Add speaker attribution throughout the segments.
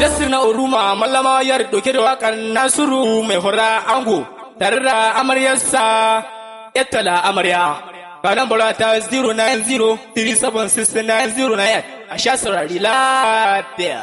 Speaker 1: Dasir na Uruma Mallama yar doke da wakar Nasiru mai hura ango tare da amaryarsa Ettala amarya. Kanan bura ta 090376909 a sha saurari lafiya.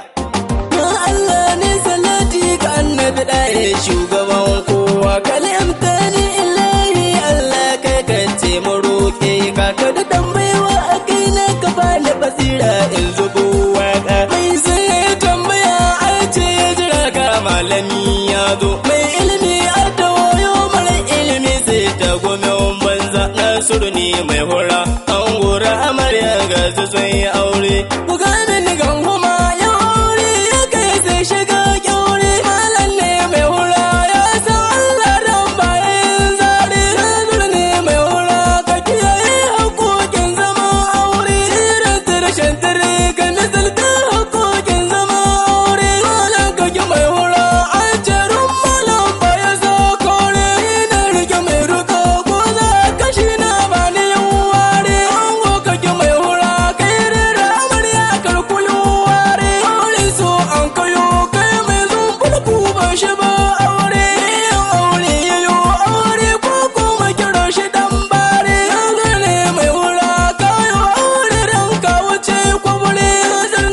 Speaker 2: Allah ne salati ga annabi ɗaya shugaban kowa kalimta ni ilahi Allah kai kan ce mu roƙe ka ka da tambayewa a kai na ka bani basira in zubo waka mai sai tambaya a ce ya jira ga malami ya zo mai ilimi a da wayo mara ilimi sai ta gome banza Nasiru ne mai hura an gora amarya ga su sun yi aure ku gane ni ganguma ya aure ya kai sai shiga kyaure malam ne mai hura ya san Allah ran bayan zare Nasiru ne mai hura ka kiyaye hakokin zama aure tsirin tsirshen tare ka misalta hakokin zama aure malam ka ki mai hura an cerun malam baya zo kore ina rike mai ruka ko za ka shi na bani yan ware an ka ki mai hura kai rera amarya karkuyo ware aure so an kayo kai mai zumbul ku ba shi ba aure aure yayo aure ko kuma kiro shi dan bare ne mai hura kayo aure dan ka wuce kubure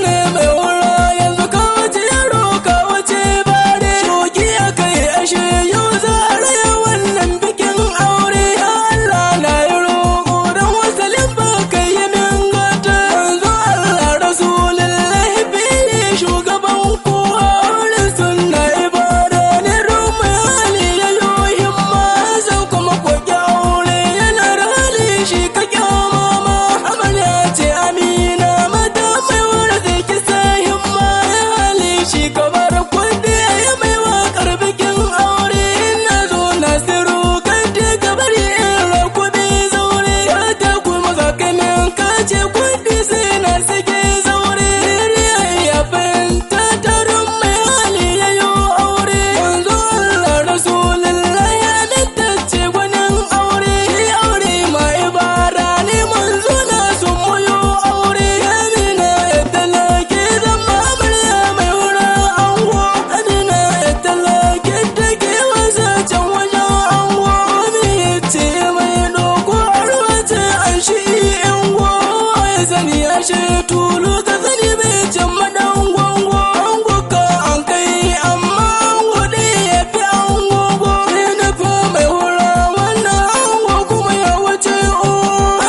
Speaker 2: ne mai hura yanzu ka wuce yaro ka wuce bare shoki akai ashe yau za a raya wannan bikin aure ya Allah na yi roƙo dan wasalin ba kai yi min gata yanzu Allah rasulullahi fili shugaban kowa aure sunna ibada ne rumai hali ya yo himma san kuma koki aure yana da hali shi ka kyamama amarya ce amina mata mai wura zai kisa himma ya hali shi ka bar kundi ya mai wakar bikin aure ina zo Nasiru kan te gabari in rakubi zaure ya ta kuma zakamin kace kundi sai na sake zaure ya fahimta taron mai hali ya yo aure yanzu Allah rasulullahi ya dattace gwanin aure shi aure ma ibara ne manzo na sun muyo aure amina ya talake zama amarya mai hura ango amina ya talake take wasa can wajen ango mi ce mai doko arwace an shi yango ya sani ya she tulu ka sani bai can madan gongo ango ka an kai amma ango dai ya fi ango go sai na fa mai hura wannan ango kuma ya wuce o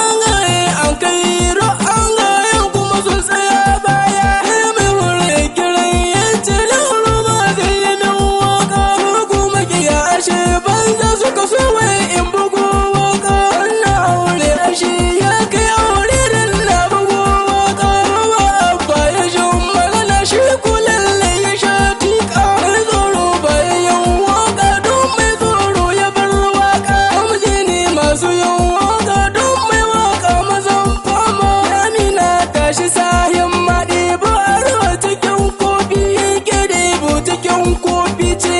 Speaker 2: an gaye an kai ro an gaye kuma sun tsaya baya sai mai hura ya kiran ya ce lauru ma zai yi min waka su kuma kiya ashe banza suka so wai in bugu waka wannan aure ashe ya kai aure dan na bugu waka ba abba ya shan magana shi kulalle ya sha tika mai tsoro bayan yan waka don mai tsoro ya bar waka amji ne masu yan waka don mai waka mazan fama amina tashi sahin maɗi ba a cikin kofi yake da cikin kofi ce